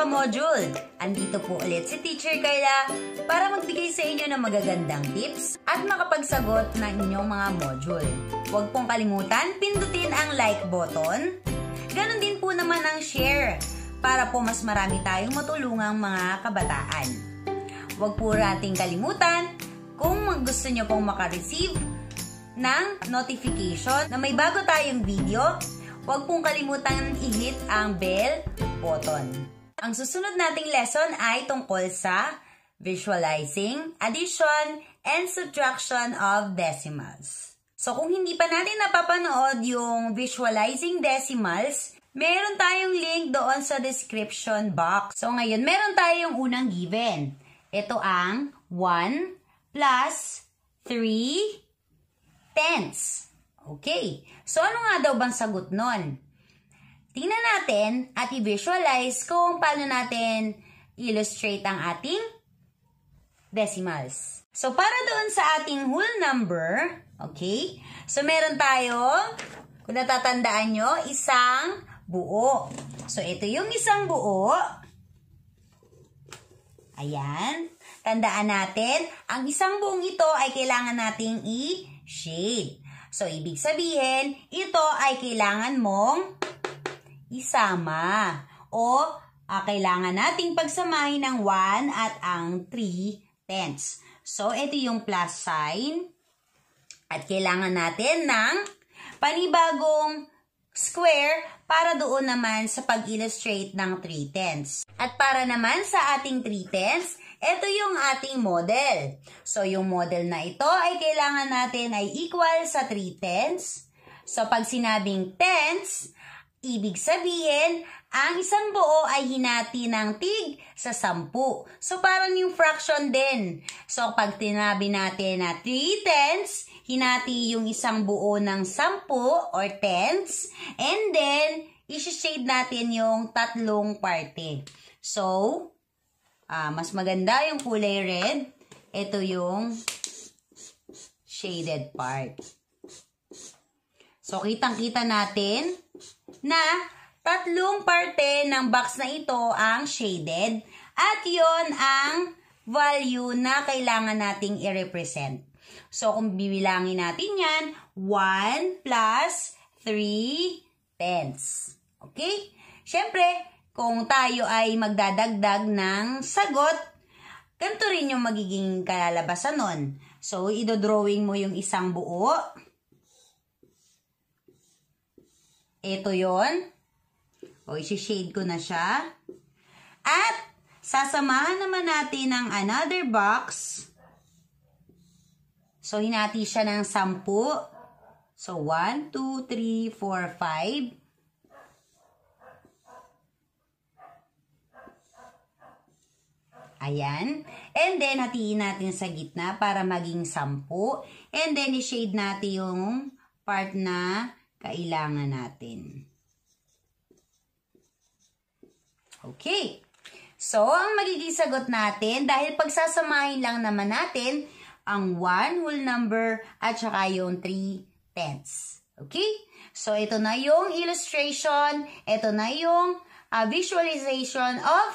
ka-module! Andito po ulit si Teacher Carla para magbigay sa inyo ng magagandang tips at makapagsagot ng inyong mga module. Huwag pong kalimutan, pindutin ang like button. Ganon din po naman ang share para po mas marami tayong matulungang mga kabataan. Huwag po nating kalimutan kung gusto nyo pong makareceive ng notification na may bago tayong video. Huwag pong kalimutan i-hit ang bell button. Ang susunod nating lesson ay tungkol sa visualizing, addition, and subtraction of decimals. So kung hindi pa natin napapanood yung visualizing decimals, meron tayong link doon sa description box. So ngayon, meron tayong unang given. Ito ang 1 plus 3 tenths. Okay. So, ano nga daw bang sagot nun? Tingnan natin at i-visualize kung paano natin illustrate ang ating decimals. So, para doon sa ating whole number, okay, so meron tayo, kung natatandaan nyo, isang buo. So, ito yung isang buo. Ayan. Tandaan natin, ang isang buong ito ay kailangan nating i-shade. So, ibig sabihin, ito ay kailangan mong isama o kailangan nating pagsamahin ng 1 at ang 3 tenths. So, ito yung plus sign at kailangan natin ng panibagong square para doon naman sa pag-illustrate ng 3 tenths. At para naman sa ating 3 tenths, ito yung ating model. So, yung model na ito ay kailangan natin ay equal sa 3 tenths. So, pag sinabing tenths, ibig sabihin, ang isang buo ay hinati ng tig sa 10. So, parang yung fraction din. So, pag tinabi natin na 3 tenths, hinati yung isang buo ng 10 or tenths. And then, isi-shade natin yung tatlong parte. So, mas maganda yung kulay red. Ito yung shaded part. So, kitang-kita natin na tatlong parte ng box na ito ang shaded. At yon ang value na kailangan nating i-represent. So, kung bibilangin natin yan, 1 plus 3 tenths. Okay? Siyempre, kung tayo ay magdadagdag ng sagot, ganito rin yung magiging kalalabasan nun. So, idodrawing mo yung isang buo. Ito yon. O, isi-shade ko na siya. At, sasamahan naman natin ng another box. So, hinati siya ng 10. So, 1, 2, 3, 4, 5. Ayan. And then, hatiin natin sa gitna para maging 10. And then, i-shade natin yung part na kailangan natin. Okay. So, ang magiging sagot natin, dahil pagsasamahin lang naman natin ang 1 whole number at saka yung 3 tenths. Okay? So, ito na yung illustration. Ito na yung visualization of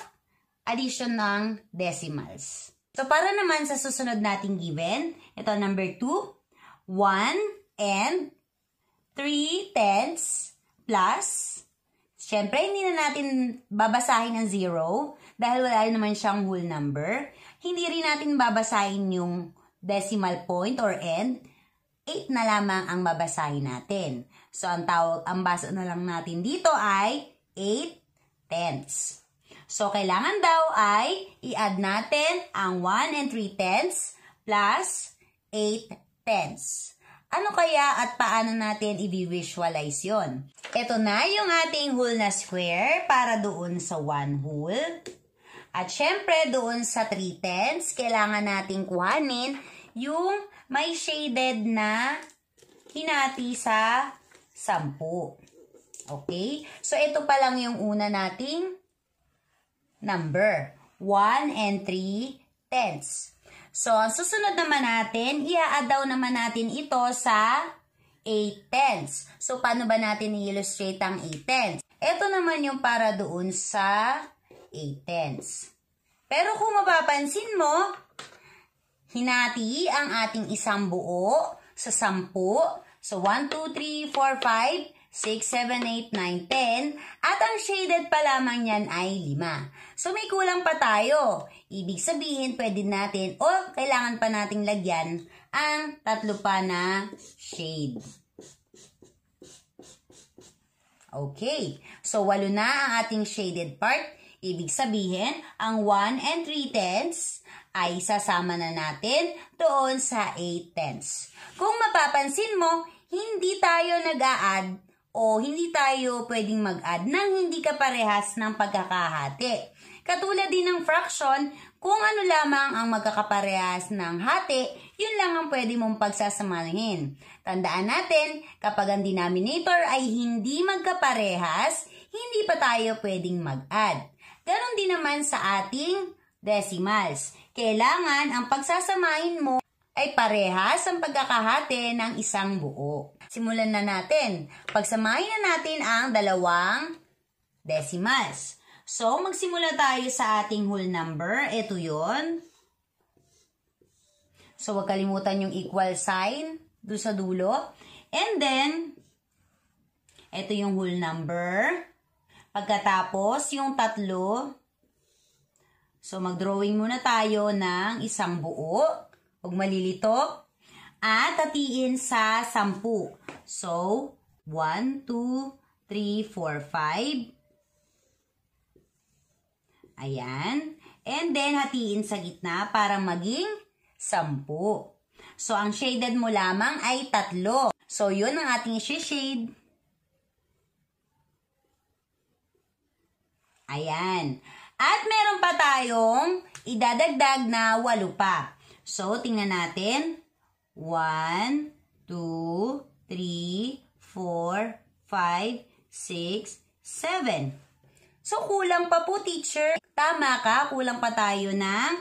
addition ng decimals. So, para naman sa susunod nating given, ito number 2, 1 and 3 tenths plus, syempre, hindi na natin babasahin ng 0 dahil wala naman siyang whole number. Hindi rin natin babasahin yung decimal point or end. 8 na lamang ang babasahin natin. So, ang basa na lang natin dito ay 8 tenths. So, kailangan daw ay i-add natin ang 1 and 3 tenths plus 8 tenths. Ano kaya at paano natin i-visualize yon? Ito na yung ating whole na square para doon sa 1 whole. At syempre, doon sa 3 tenths, kailangan nating kuhanin yung may shaded na hinati sa 10. Okay? So, ito pa lang yung una nating number, 1 and 3 tenths. So, ang susunod naman natin, i-add daw naman natin ito sa 8 tenths. So, paano ba natin i-illustrate ang 8 tenths? Ito naman yung para doon sa 8/10. Pero kung mapapansin mo, hinati ang ating isang buo sa 10. So, 1, 2, 3, 4, 5, 6, 7, 8, 9, 10. At ang shaded pa lamang yan ay 5. So, may kulang pa tayo. Ibig sabihin, pwede natin o kailangan pa nating lagyan ang 3 pa na shade. Okay. So, 8 na ang ating shaded part. Ibig sabihin, ang 1 and 3/10 ay sasama na natin doon sa 8/10. Kung mapapansin mo, hindi tayo nag-a-add o hindi tayo pwedeng mag-add nang hindi kaparehas ng pagkakahati. Katulad din ng fraction, kung ano lamang ang magkakaparehas ng hati, yun lang ang pwede mong pagsasamahin. Tandaan natin, kapag ang denominator ay hindi magkaparehas, hindi pa tayo pwedeng mag-add. Ganon din naman sa ating decimals. Kailangan ang pagsasamahin mo ay parehas ang pagkakahati ng isang buo. Simulan na natin. Pagsamahin na natin ang dalawang decimals. So, magsimula tayo sa ating whole number. Ito yon. So, huwag kalimutan yung equal sign doon sa dulo. And then, ito yung whole number. Pagkatapos, yung 3. So, mag-drawing muna tayo ng isang buo. Huwag malilito. At hatiin sa 10. So, 1, 2, 3, 4, 5. Ayan. And then, hatiin sa gitna para maging 10. So, ang shaded mo lamang ay 3. So, yun ang ating shade. Ayan. At meron pa tayong idadagdag na 8 pa. So, tingnan natin. 1, 2, 3, 4, 5, 6, 7. So, kulang pa po, teacher. Tama ka, kulang pa tayo ng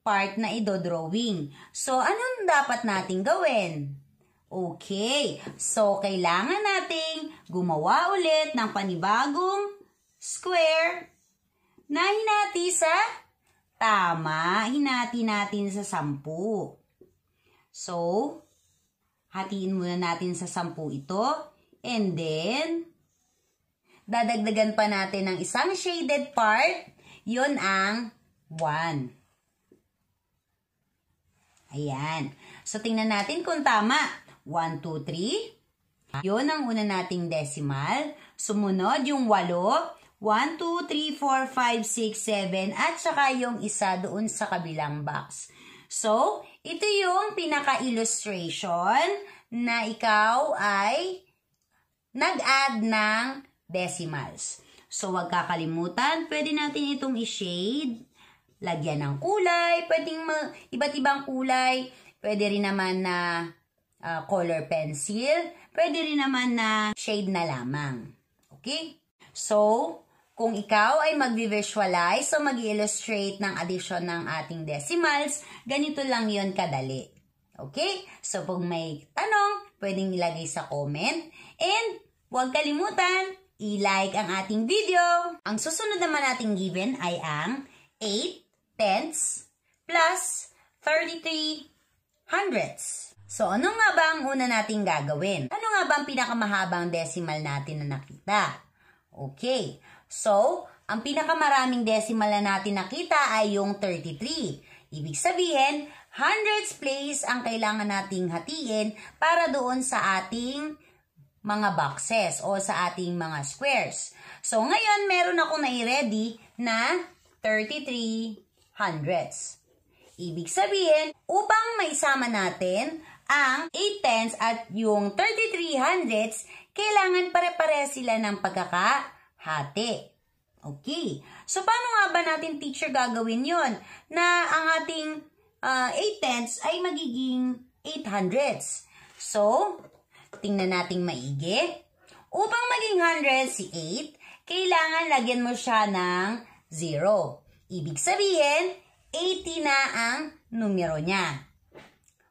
part na idodrawing. So, anong dapat nating gawin? Okay. So, kailangan nating gumawa ulit ng panibagong square na hinati sa tama. Hinati natin sa 10. So, hatiin muna natin sa 10 ito. And then, dadagdagan pa natin ng isang shaded part. Yun ang 1. Ayan. So, tingnan natin kung tama. 1, 2, 3. Yun ang una nating decimal. Sumunod yung 8. 1, 2, 3, 4, 5, 6, 7. At saka yung isa doon sa kabilang box. So, ito yung pinaka-illustration na ikaw ay nag-add ng decimals. So, huwag kakalimutan, pwede natin itong i-shade, lagyan ng kulay, pwedeng iba't ibang kulay, pwede rin naman na color pencil, pwede rin naman na shade na lamang. Okay? So, kung ikaw ay mag-visualize o mag-illustrate ng addition ng ating decimals, ganito lang yon kadali. Okay? So, pag may tanong, pwedeng ilagay sa comment. And, huwag kalimutan, i-like ang ating video. Ang susunod naman nating given ay ang 8/10 plus 33/100. So, ano nga ba ang una nating gagawin? Ano nga ba ang pinakamahabang decimal natin na nakita? Okay. So, ang pinakamaraming decimal na natin nakita ay yung 33. Ibig sabihin, hundreds place ang kailangan nating hatiin para doon sa ating mga boxes o sa ating mga squares. So, ngayon, meron akong nai-ready na 33/100. Ibig sabihin, upang maisama natin ang 8/10 at yung 33/100, kailangan pare-pare sila ng pagkakahati. Okay. So, paano nga ba natin, teacher, gagawin yon na ang ating 8/10 ay magiging 800s? So, tingnan nating maigi. Upang maging 100 si 8, kailangan lagyan mo siya ng 0. Ibig sabihin, 80 na ang numero niya.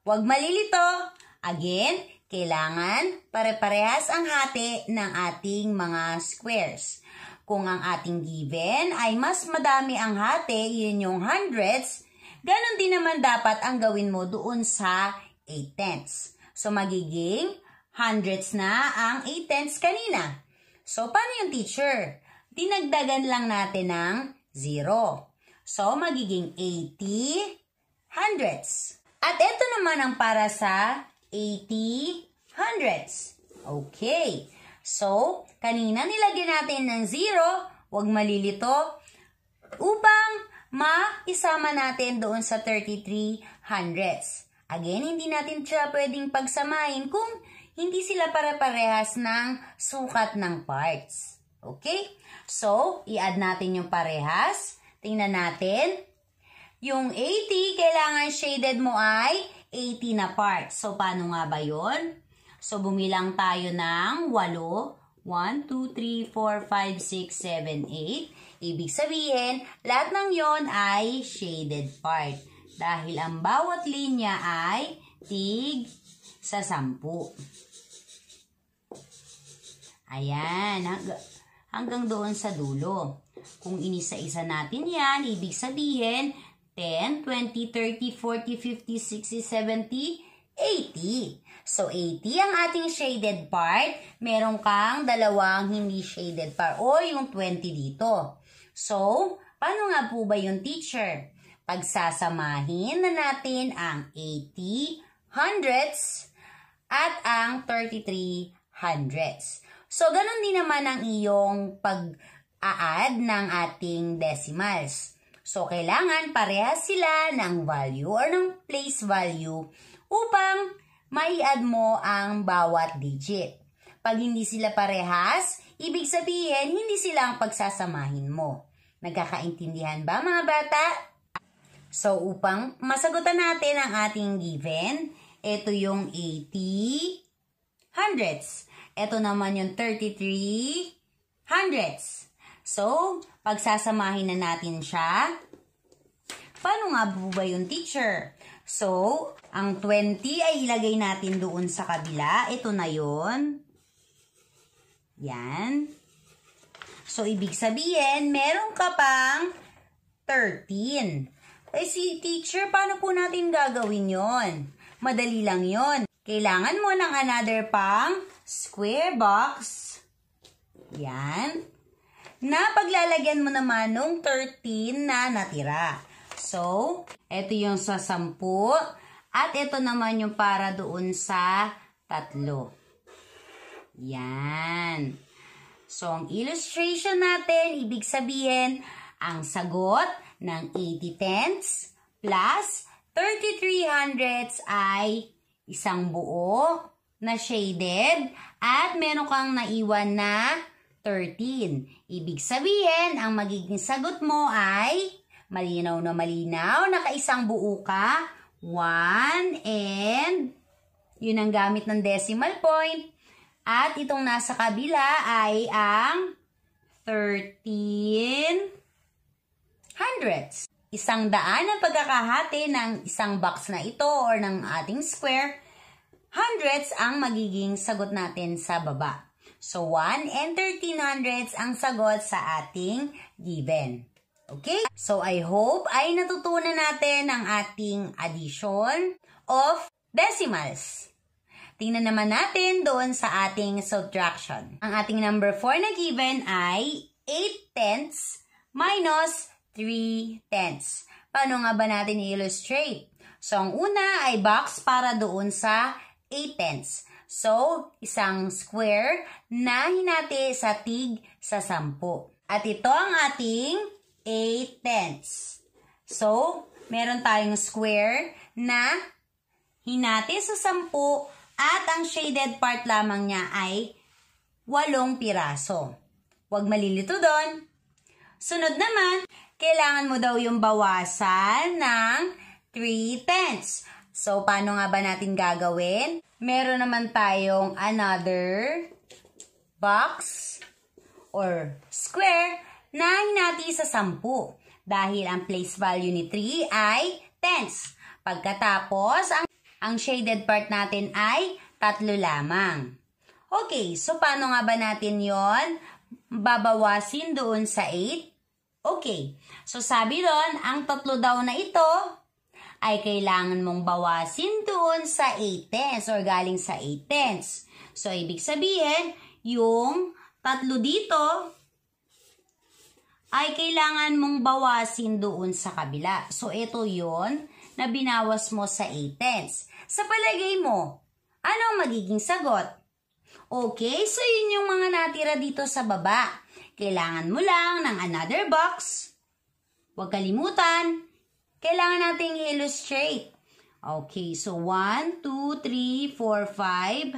Huwag malilito. Again, kailangan pare-parehas ang hati ng ating mga squares. Kung ang ating given ay mas madami ang hati, yun yung hundreds, ganon din naman dapat ang gawin mo doon sa 8/10. So, magiging hundreds na ang 8/10 kanina. So, paano yung teacher? Dinagdagan lang natin ng 0. So, magiging 80 hundreds. At ito naman ang para sa 80 hundreds. Okay. So, kanina nilagyan natin ng 0, huwag malilito, upang maisama natin doon sa 33 hundreds. Again, hindi natin siya pwedeng pagsamahin kung hindi sila pare-parehas ng sukat ng parts. Okay? So, i-add natin yung parehas. Tingnan natin. Yung 80, kailangan shaded mo ay 80 na parts. So, paano nga ba yun? So, bumilang tayo ng 8. 1, 2, 3, 4, 5, 6, 7, 8. Ibig sabihin, lahat ng yon ay shaded part. Dahil ang bawat linya ay tig sa 10. Ayan, hanggang doon sa dulo. Kung inisa-isa natin yan, ibig sabihin, 10, 20, 30, 40, 50, 60, 70, 80. So, 80 ang ating shaded part. Meron kang dalawang hindi shaded part o yung 20 dito. So, paano nga po ba yung teacher? Pagsasamahin na natin ang 80 hundredths at ang 33 hundredths. So, ganun din naman ang iyong pag-a-add ng ating decimals. So, kailangan parehas sila ng value or ng place value upang mai-add mo ang bawat digit. Pag hindi sila parehas, ibig sabihin hindi sila ang pagsasamahin mo. Nagkakaintindihan ba mga bata? So, upang masagutan natin ang ating given, ito yung 80 hundredths. Ito naman yung 33 hundredths. So, pagsasamahin na natin siya. Paano nga po ba yung teacher? So, ang 20 ay ilagay natin doon sa kabila. Ito na yon. Yan. So, ibig sabihin, meron ka pang 13. Eh, si teacher, paano po natin gagawin yon? Madali lang yon. Kailangan mo ng another pang square box. Yan. Na paglalagyan mo naman nung 13 na natira. So, ito yung sa 10 at ito naman yung para doon sa 3. Yan. So, ang illustration natin, ibig sabihin, ang sagot ng 80 tenths plus 33 hundredths ay isang buo na shaded at meron kang naiwan na 13. Ibig sabihin, ang magiging sagot mo ay malinaw na malinaw, nakaisang buo ka, 1 and yun ang gamit ng decimal point. At itong nasa kabila ay ang 13 hundredths. 100 ang pagkakahati ng isang box na ito or ng ating square. Hundredths ang magiging sagot natin sa baba. So, 1 and 13 hundredths ang sagot sa ating given. Okay? So, I hope ay natutunan natin ang ating addition of decimals. Tingnan naman natin doon sa ating subtraction. Ang ating number 4 na given ay 8 tenths minus 3 tenths. Paano nga ba natin i-illustrate? So, ang una ay box para doon sa 8 tenths. So, isang square na hinati sa tig sa 10. At ito ang ating 8 tenths. So, meron tayong square na hinati sa 10 at ang shaded part lamang niya ay 8 piraso. Huwag malilito doon. Sunod naman, kailangan mo daw yung bawasan ng 3 tenths. So, paano nga ba natin gagawin? Meron naman tayong another box or square na hinati sa 10 dahil ang place value ni 3 ay tenths. Pagkatapos, ang shaded part natin ay 3 lamang. Okay, so paano nga ba natin yon babawasin doon sa 8? Okay. So, sabi doon, ang tatlo daw na ito ay kailangan mong bawasin doon sa 8/10 or galing sa 8/10. So, ibig sabihin, yung tatlo dito ay kailangan mong bawasin doon sa kabila. So, ito yon na binawas mo sa 8/10. Sa palagay mo, ano ang magiging sagot? Okay, so yun yung mga natira dito sa baba. Kailangan mo lang ng another box. Huwag kalimutan, kailangan nating i-illustrate. Okay, so 1, 2, 3, 4, 5.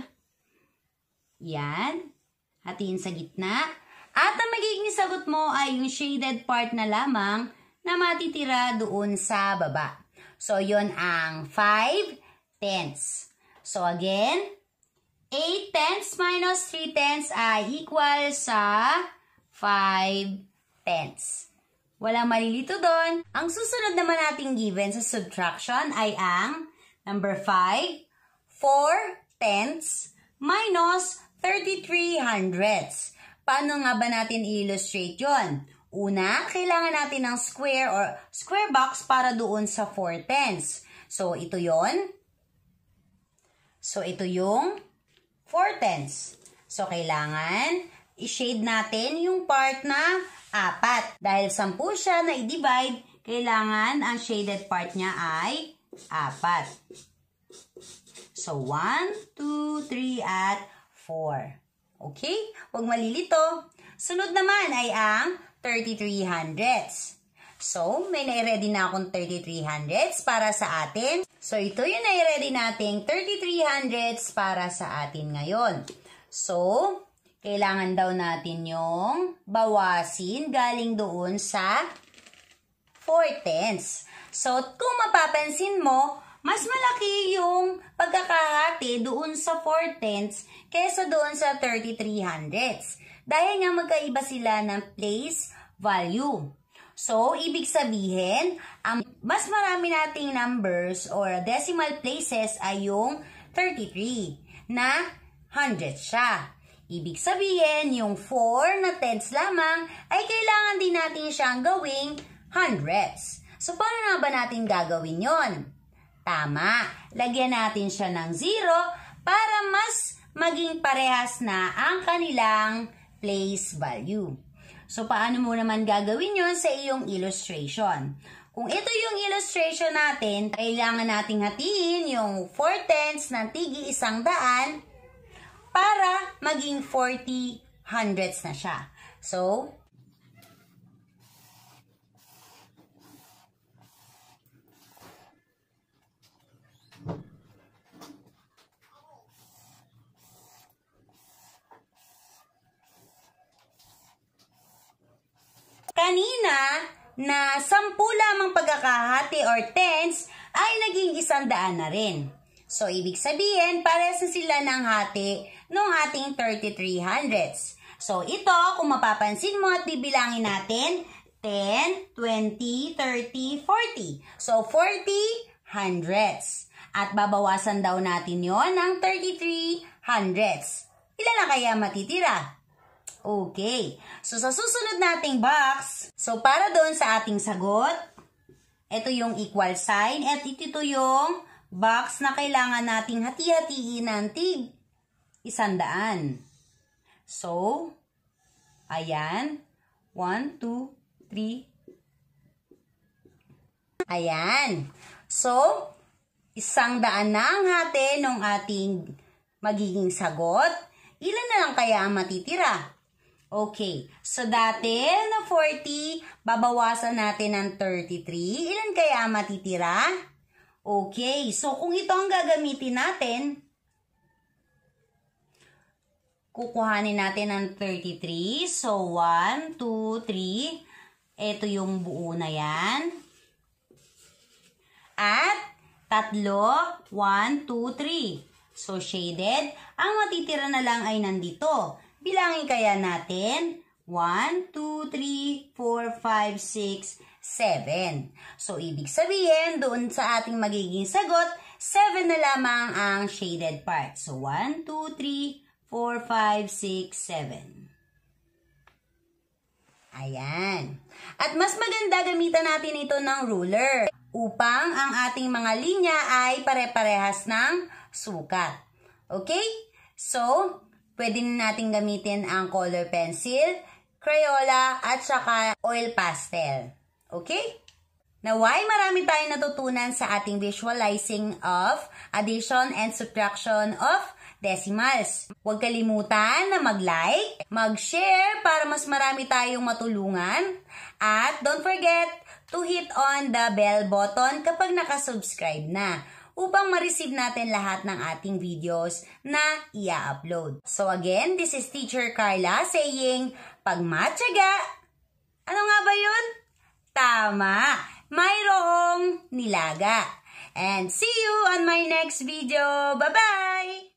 Yan. Hatiin sa gitna. At ang magiging sagot mo ay yung shaded part na lamang na matitira doon sa baba. So, yun ang 5/10. So, again, 8/10 minus 3/10 ay equal sa 5/10. Walang malilito doon. Ang susunod naman nating given sa subtraction ay ang number 5, 4/10 minus 33/100. Paano nga ba natin i-illustrate yon? Una, kailangan natin ng square or square box para doon sa 4/10. So, ito yon. So, ito yung 4/10. So, kailangan i-shade natin yung part na 4. Dahil 10 siya na i-divide, kailangan ang shaded part niya ay 4. So, 1, 2, 3, at 4. Okay? Huwag malilito. Sunod naman ay ang 33/100. So, may nai-ready na akong 33/100 para sa atin. So, ito yung nai-ready nating 33/100 para sa atin ngayon. So, kailangan daw natin yung bawasin galing doon sa 4/10. So, kung mapapansin mo, mas malaki yung pagkakahati doon sa 4/10 kaysa doon sa 33/100. Dahil nga magkaiba sila ng place value. So, ibig sabihin, ang mas marami nating numbers or decimal places ay yung 33 na 100 siya. Ibig sabihin, yung 4 na tenths lamang ay kailangan din natin siyang gawing hundreds. So, paano nga ba natin gagawin yon? Tama, lagyan natin siya ng 0 para mas maging parehas na ang kanilang place value. So, paano mo naman gagawin yon sa iyong illustration? Kung ito yung illustration natin, kailangan nating hatiin yung 4/10 ng tigi 100 para maging 40/100 na siya. So, kanina na 10 lamang pagkakahati or tens ay naging 100 na rin. So, ibig sabihin, parehas na sila ng hati ng ating 33/100. So, ito, kung mapapansin mo at bibilangin natin, 10, 20, 30, 40. So, 40/100. At babawasan daw natin yon ng 33/100. Ilan na kaya matitira? Okay. So, sa susunod nating box, so para doon sa ating sagot, ito yung equal sign at ito yung box na kailangan nating hati-hatiin ng tig 100. So, ayan. 1, 2, 3. Ayan. So, 100 na ang hati ng ating magiging sagot. Ilan na lang kaya ang matitira? Okay. So, dati na 40, babawasan natin ng 33. Ilan kaya ang matitira? Okay. So, kung ito ang gagamitin natin, kukuhanin natin ng 33. So, 1, 2, 3. Ito yung buo na yan. At 3, 1, 2, 3. So, shaded. Ang matitira na lang ay nandito. Bilangin kaya natin. 1, 2, 3, 4, 5, 6, 7. So, ibig sabihin, doon sa ating magiging sagot, 7 na lamang ang shaded part. So, 1, 2, 3, 4, 5, 6, 7. Ayan. At mas maganda gamitan natin ito ng ruler upang ang ating mga linya ay pare-parehas ng sukat. Okay? So, pwede natin gamitin ang color pencil, Crayola, at saka oil pastel. Okay? Naway marami tayong natutunan sa ating visualizing of addition and subtraction of decimals. Huwag kalimutan na mag-like, mag-share para mas marami tayong matulungan. At don't forget to hit on the bell button kapag nakasubscribe na upang ma-receive natin lahat ng ating videos na i-upload. So again, this is Teacher Carla saying, pagmatyaga, ano nga ba yun? Tama! Mayroong nilaga. And see you on my next video. Bye-bye!